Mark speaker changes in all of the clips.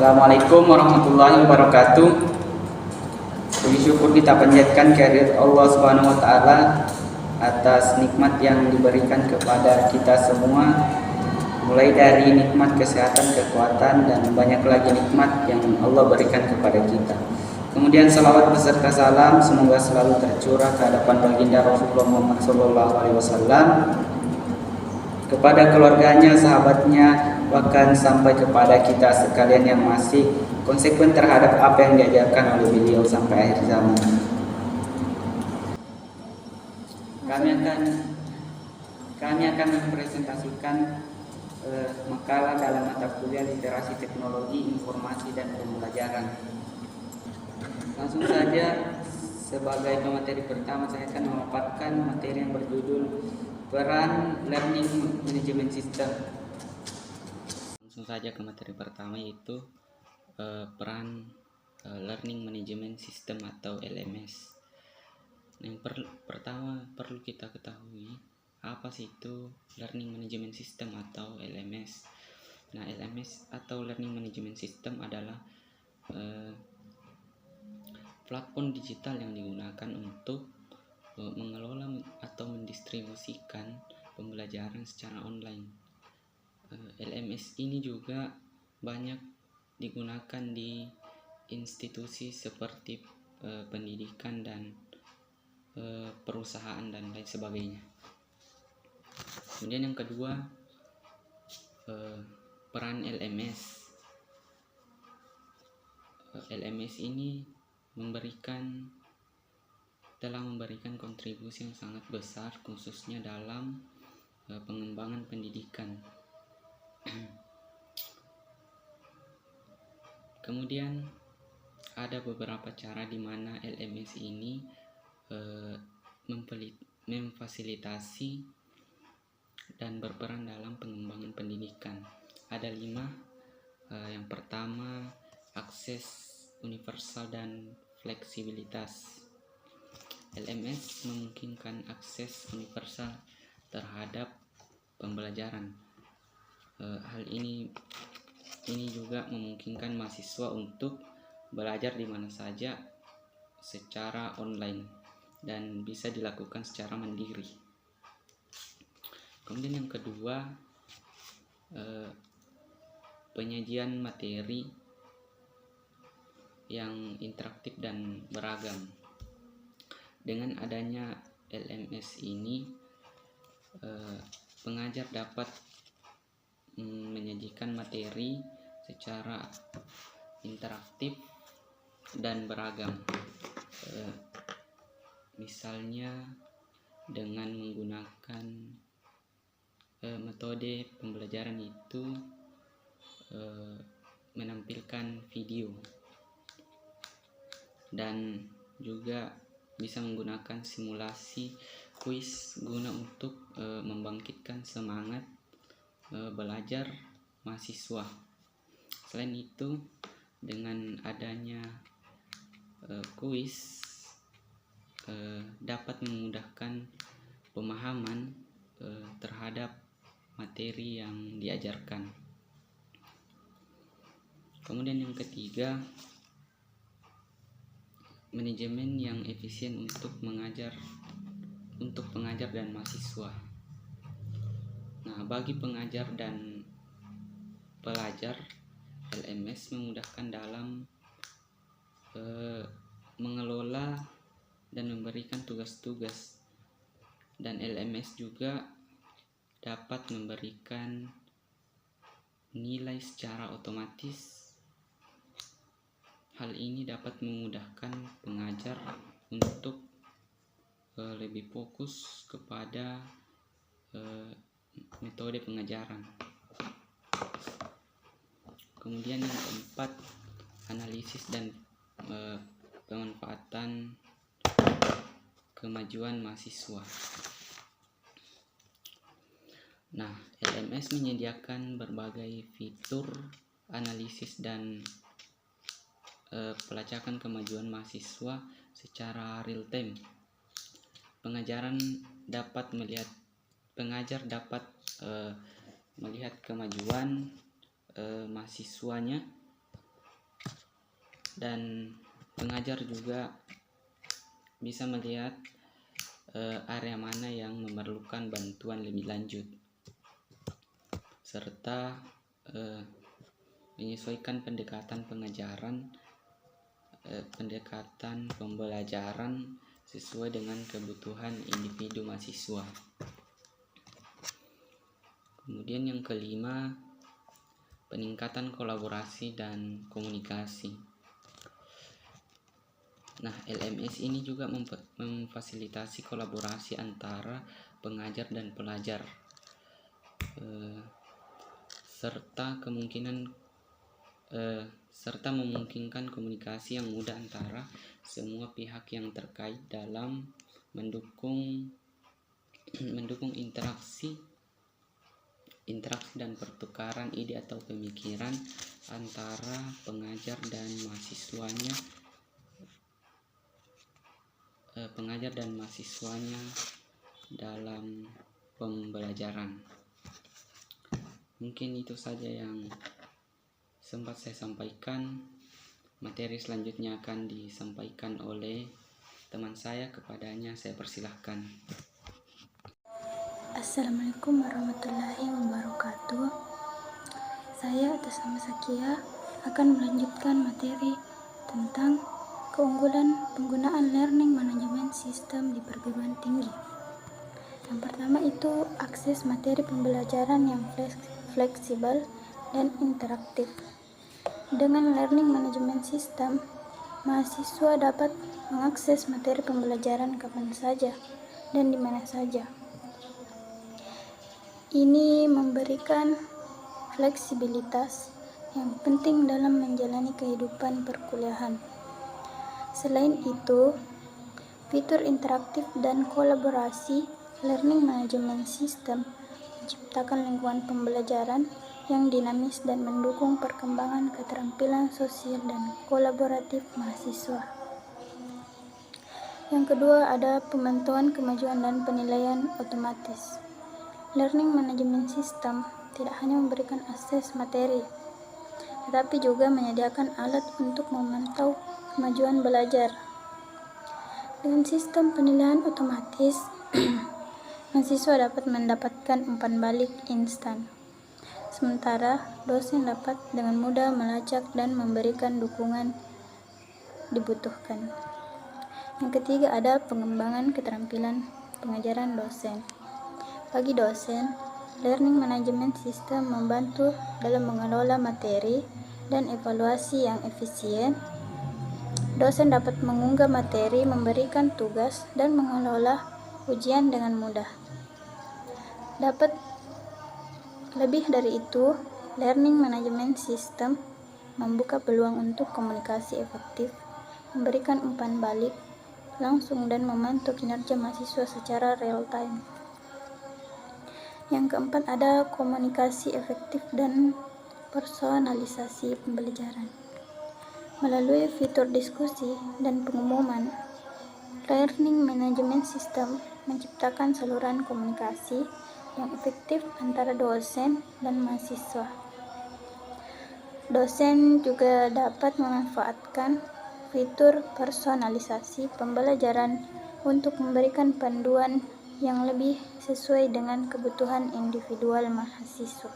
Speaker 1: Assalamualaikum warahmatullahi wabarakatuh. Puji syukur kita panjatkan kehadirat Allah Subhanahu wa taala atas nikmat yang diberikan kepada kita semua, mulai dari nikmat kesehatan, kekuatan, dan banyak lagi nikmat yang Allah berikan kepada kita. Kemudian salawat beserta salam semoga selalu tercurah ke hadapan baginda Rasulullah Muhammad SAW, kepada keluarganya, sahabatnya, bahkan sampai kepada kita sekalian yang masih konsekuen terhadap apa yang diajarkan oleh beliau sampai akhir zaman. Kami akan mempresentasikan makalah dalam mata kuliah literasi teknologi, informasi, dan pembelajaran. Langsung saja, sebagai pemateri pertama saya akan memaparkan materi yang berjudul peran Learning Management System. Langsung saja ke materi pertama, yaitu peran Learning Management System atau LMS. Yang pertama perlu kita ketahui, apa sih itu Learning Management System atau LMS. Nah, LMS atau Learning Management System adalah platform digital yang digunakan untuk mengelola atau mendistribusikan pembelajaran secara online. LMS ini juga banyak digunakan di institusi seperti pendidikan dan perusahaan dan lain sebagainya. Kemudian yang kedua, peran LMS. LMS ini telah memberikan kontribusi yang sangat besar, khususnya dalam pengembangan pendidikan. Kemudian ada beberapa cara di mana LMS ini memfasilitasi dan berperan dalam pengembangan pendidikan. Ada 5. Yang pertama, akses universal dan fleksibilitas. LMS memungkinkan akses universal terhadap pembelajaran. Hal ini juga memungkinkan mahasiswa untuk belajar di mana saja secara online dan bisa dilakukan secara mandiri. Kemudian yang kedua, penyajian materi yang interaktif dan beragam. Dengan adanya LMS ini, pengajar dapat menyajikan materi secara interaktif dan beragam. Misalnya dengan menggunakan metode pembelajaran itu menampilkan video, dan juga bisa menggunakan simulasi kuis guna untuk membangkitkan semangat belajar mahasiswa. Selain itu, dengan adanya kuis dapat memudahkan pemahaman terhadap materi yang diajarkan. Kemudian yang ketiga, manajemen yang efisien untuk pengajar dan mahasiswa. Nah, bagi pengajar dan pelajar, LMS memudahkan dalam mengelola dan memberikan tugas-tugas, dan LMS juga dapat memberikan nilai secara otomatis. Hal ini dapat memudahkan pengajar untuk lebih fokus kepada metode pengajaran. Kemudian yang keempat, analisis dan pemanfaatan kemajuan mahasiswa. Nah, LMS menyediakan berbagai fitur analisis dan pelacakan kemajuan mahasiswa secara real time. Pengajar dapat melihat kemajuan mahasiswanya dan pengajar juga bisa melihat area mana yang memerlukan bantuan lebih lanjut, serta menyesuaikan pendekatan pengajaran, pendekatan pembelajaran sesuai dengan kebutuhan individu mahasiswa. Kemudian yang kelima, peningkatan kolaborasi dan komunikasi. Nah, LMS ini juga memfasilitasi kolaborasi antara pengajar dan pelajar, serta memungkinkan komunikasi yang mudah antara semua pihak yang terkait dalam mendukung interaksi dan pertukaran ide atau pemikiran antara pengajar dan mahasiswanya dalam pembelajaran. Mungkin itu saja yang sempat saya sampaikan. Materi selanjutnya akan disampaikan oleh teman saya, kepadanya saya persilahkan.
Speaker 2: Assalamualaikum warahmatullahi wabarakatuh. Saya atas nama Sakia akan melanjutkan materi tentang keunggulan penggunaan learning management system di perguruan tinggi. Yang pertama itu akses materi pembelajaran yang fleksibel dan interaktif. Dengan learning management system, mahasiswa dapat mengakses materi pembelajaran kapan saja dan di mana saja. Ini memberikan fleksibilitas yang penting dalam menjalani kehidupan perkuliahan. Selain itu, fitur interaktif dan kolaborasi learning management system menciptakan lingkungan pembelajaran yang dinamis dan mendukung perkembangan keterampilan sosial dan kolaboratif mahasiswa. Yang kedua, ada pemantauan kemajuan dan penilaian otomatis. Learning management system tidak hanya memberikan akses materi, tetapi juga menyediakan alat untuk memantau kemajuan belajar. Dengan sistem penilaian otomatis, mahasiswa dapat mendapatkan umpan balik instan, sementara dosen dapat dengan mudah melacak dan memberikan dukungan dibutuhkan. Yang ketiga, ada pengembangan keterampilan pengajaran dosen. Bagi dosen, learning management system membantu dalam mengelola materi dan evaluasi yang efisien. Dosen dapat mengunggah materi, memberikan tugas, dan mengelola ujian dengan mudah. Lebih dari itu, learning management system membuka peluang untuk komunikasi efektif, memberikan umpan balik langsung, dan memantau kinerja mahasiswa secara real time. Yang keempat, ada komunikasi efektif dan personalisasi pembelajaran. Melalui fitur diskusi dan pengumuman, learning management system menciptakan saluran komunikasi yang efektif antara dosen dan mahasiswa. Dosen juga dapat memanfaatkan fitur personalisasi pembelajaran untuk memberikan panduan yang lebih sesuai dengan kebutuhan individual mahasiswa.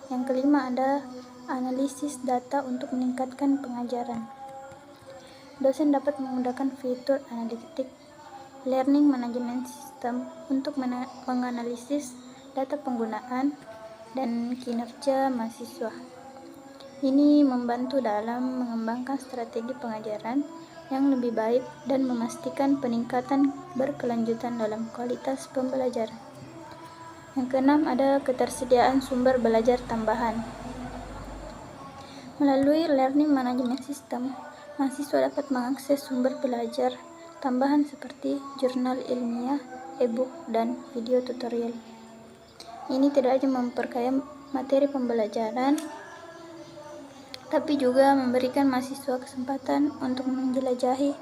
Speaker 2: Yang kelima, ada analisis data untuk meningkatkan pengajaran. Dosen dapat menggunakan fitur analitik learning management system untuk menganalisis data penggunaan dan kinerja mahasiswa. Ini membantu dalam mengembangkan strategi pengajaran yang lebih baik dan memastikan peningkatan berkelanjutan dalam kualitas pembelajaran. Yang keenam, ada ketersediaan sumber belajar tambahan. Melalui learning management system, mahasiswa dapat mengakses sumber belajar tambahan seperti jurnal ilmiah, e-book, dan video tutorial. Ini tidak hanya memperkaya materi pembelajaran, tapi juga memberikan mahasiswa kesempatan untuk menjelajahi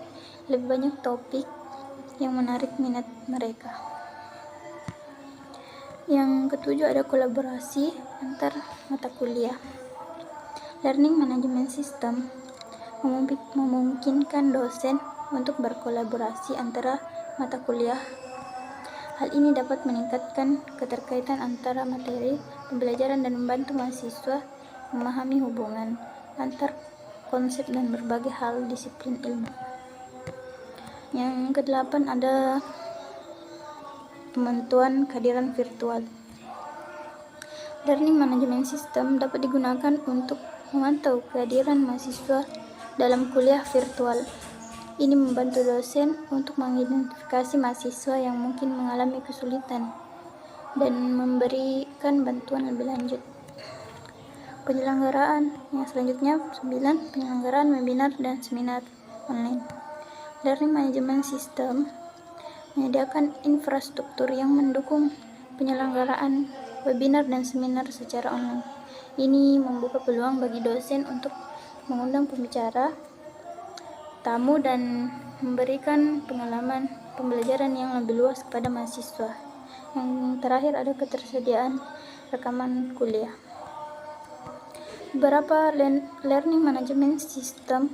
Speaker 2: lebih banyak topik yang menarik minat mereka. Yang ketujuh, ada kolaborasi antar mata kuliah. Learning management system memungkinkan dosen untuk berkolaborasi antara mata kuliah. Hal ini dapat meningkatkan keterkaitan antara materi pembelajaran dan membantu mahasiswa memahami hubungan antar konsep dan berbagai hal disiplin ilmu. Yang kedelapan ada pemantauan kehadiran virtual. Learning Management System dapat digunakan untuk memantau kehadiran mahasiswa dalam kuliah virtual. Ini membantu dosen untuk mengidentifikasi mahasiswa yang mungkin mengalami kesulitan dan memberikan bantuan lebih lanjut. Penyelenggaraan yang selanjutnya 9. Penyelenggaraan webinar dan seminar online. Learning Management System menyediakan infrastruktur yang mendukung penyelenggaraan webinar dan seminar secara online. Ini membuka peluang bagi dosen untuk mengundang pembicara, tamu, dan memberikan pengalaman pembelajaran yang lebih luas kepada mahasiswa. Yang terakhir ada ketersediaan rekaman kuliah. Beberapa learning management system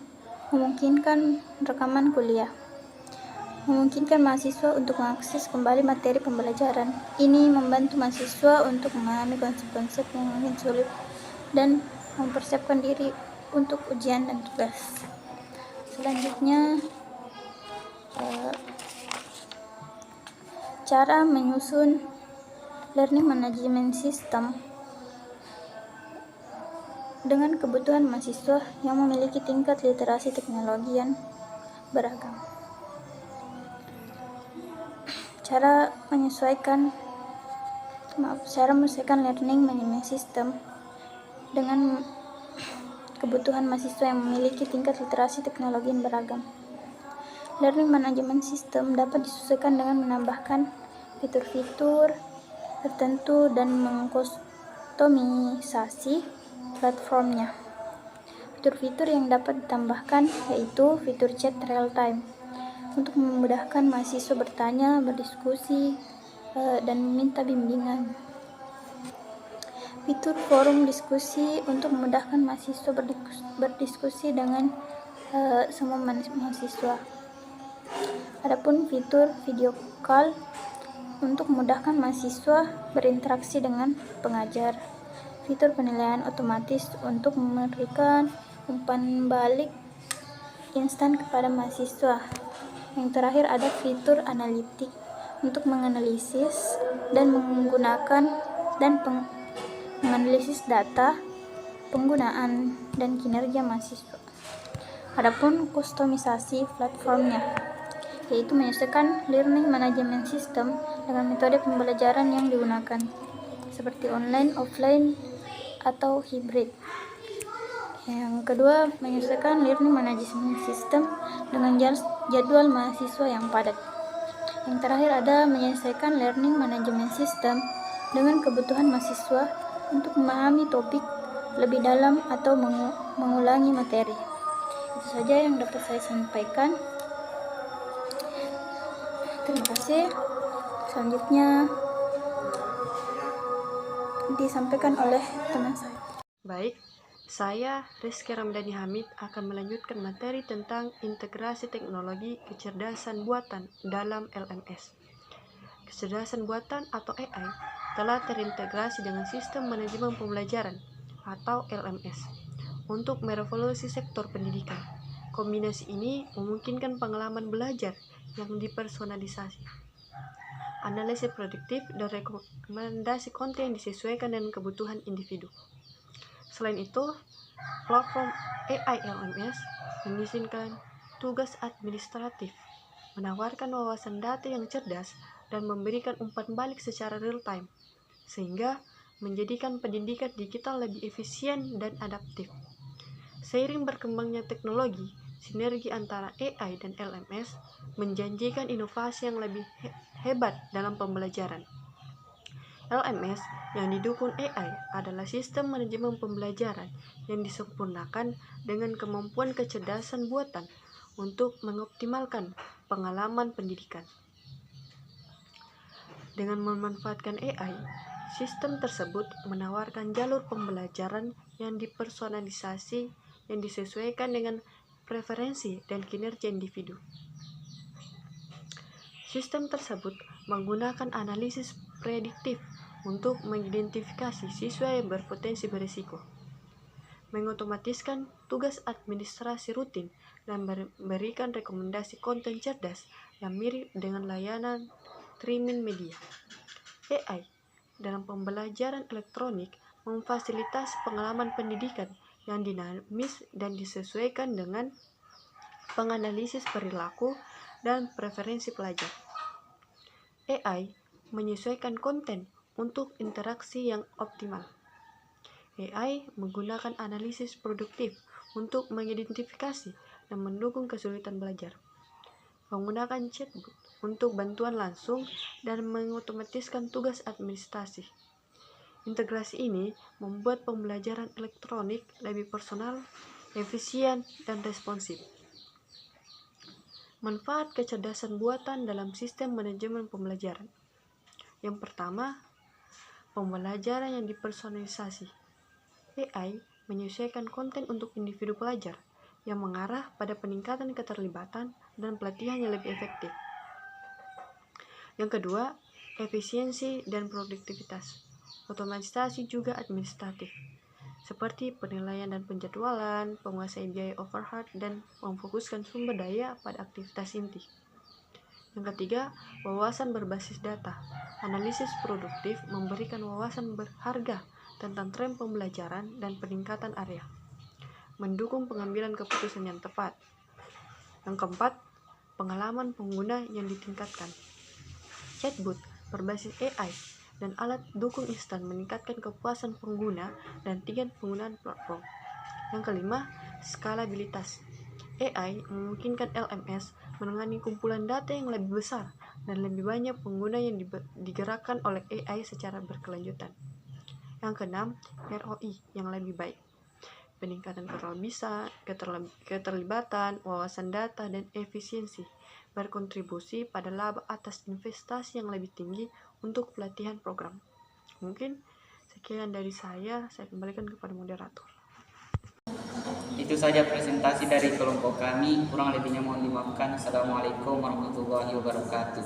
Speaker 2: memungkinkan rekaman kuliah, memungkinkan mahasiswa untuk mengakses kembali materi pembelajaran. Ini membantu mahasiswa untuk memahami konsep-konsep yang mungkin sulit dan mempersiapkan diri untuk ujian dan tugas. Selanjutnya, cara menyusun learning management system dengan kebutuhan mahasiswa yang memiliki tingkat literasi teknologi yang beragam. Cara menyesuaikan learning management system dengan kebutuhan mahasiswa yang memiliki tingkat literasi teknologi yang beragam. Learning management system dapat disesuaikan dengan menambahkan fitur-fitur tertentu dan mengkustomisasi platformnya. Fitur-fitur yang dapat ditambahkan yaitu fitur chat real time untuk memudahkan mahasiswa bertanya, berdiskusi, dan meminta bimbingan. Fitur forum diskusi untuk memudahkan mahasiswa berdiskusi dengan semua mahasiswa. Adapun fitur video call untuk memudahkan mahasiswa berinteraksi dengan pengajar. Fitur penilaian otomatis untuk memberikan umpan balik instan kepada mahasiswa. Yang terakhir ada fitur analitik untuk menganalisis dan menganalisis data, penggunaan, dan kinerja mahasiswa. Adapun kustomisasi platformnya, yaitu menyesuaikan learning management system dengan metode pembelajaran yang digunakan, seperti online, offline, atau hybrid. Yang kedua, menyesuaikan learning management system dengan jadwal mahasiswa yang padat. Yang terakhir ada menyesuaikan learning management system dengan kebutuhan mahasiswa untuk memahami topik lebih dalam atau mengulangi materi. Itu saja yang dapat saya sampaikan. Terima kasih. Selanjutnya disampaikan oleh teman saya.
Speaker 3: Baik, saya Rizky Ramdhani Hamid akan melanjutkan materi tentang integrasi teknologi kecerdasan buatan dalam LMS. Kecerdasan buatan atau AI telah terintegrasi dengan sistem manajemen pembelajaran atau LMS untuk merevolusi sektor pendidikan. Kombinasi ini memungkinkan pengalaman belajar yang dipersonalisasi, analisis prediktif, dan rekomendasi konten yang disesuaikan dengan kebutuhan individu. Selain itu, platform AI LMS mengizinkan tugas administratif, menawarkan wawasan data yang cerdas, dan memberikan umpan balik secara real-time, sehingga menjadikan pendidikan digital lebih efisien dan adaptif. Seiring berkembangnya teknologi, sinergi antara AI dan LMS menjanjikan inovasi yang lebih hebat dalam pembelajaran. LMS yang didukung AI adalah sistem manajemen pembelajaran yang disempurnakan dengan kemampuan kecerdasan buatan untuk mengoptimalkan pengalaman pendidikan. Dengan memanfaatkan AI, sistem tersebut menawarkan jalur pembelajaran yang dipersonalisasi yang disesuaikan dengan preferensi, dan kinerja individu. Sistem tersebut menggunakan analisis prediktif untuk mengidentifikasi siswa yang berpotensi berisiko, mengotomatiskan tugas administrasi rutin, dan memberikan rekomendasi konten cerdas yang mirip dengan layanan streaming media. AI dalam pembelajaran elektronik memfasilitasi pengalaman pendidikan yang dinamis dan disesuaikan dengan penganalisis perilaku dan preferensi pelajar. AI menyesuaikan konten untuk interaksi yang optimal. AI menggunakan analisis produktif untuk mengidentifikasi dan mendukung kesulitan belajar. Menggunakan chatbot untuk bantuan langsung dan mengotomatiskan tugas administrasi. Integrasi ini membuat pembelajaran elektronik lebih personal, efisien, dan responsif. Manfaat kecerdasan buatan dalam sistem manajemen pembelajaran. Yang pertama, pembelajaran yang dipersonalisasi. AI menyesuaikan konten untuk individu pelajar yang mengarah pada peningkatan keterlibatan dan pelatihan yang lebih efektif. Yang kedua, efisiensi dan produktivitas. Otomatisasi juga administratif, seperti penilaian dan penjadwalan, penguasaan biaya overhead, dan memfokuskan sumber daya pada aktivitas inti. Yang ketiga, wawasan berbasis data. Analisis produktif memberikan wawasan berharga tentang tren pembelajaran dan peningkatan area, mendukung pengambilan keputusan yang tepat. Yang keempat, pengalaman pengguna yang ditingkatkan. Chatbot berbasis AI dan alat dukung instan meningkatkan kepuasan pengguna dan tingkat penggunaan platform. Yang kelima, skalabilitas. AI memungkinkan LMS menangani kumpulan data yang lebih besar dan lebih banyak pengguna yang digerakkan oleh AI secara berkelanjutan. Yang keenam, ROI yang lebih baik. Peningkatan keterlibatan, wawasan data, dan efisiensi berkontribusi pada laba atas investasi yang lebih tinggi untuk pelatihan program. Mungkin sekian dari saya kembalikan kepada moderator.
Speaker 1: Itu saja presentasi dari kelompok kami, kurang lebihnya mohon dimaafkan. Assalamualaikum warahmatullahi wabarakatuh.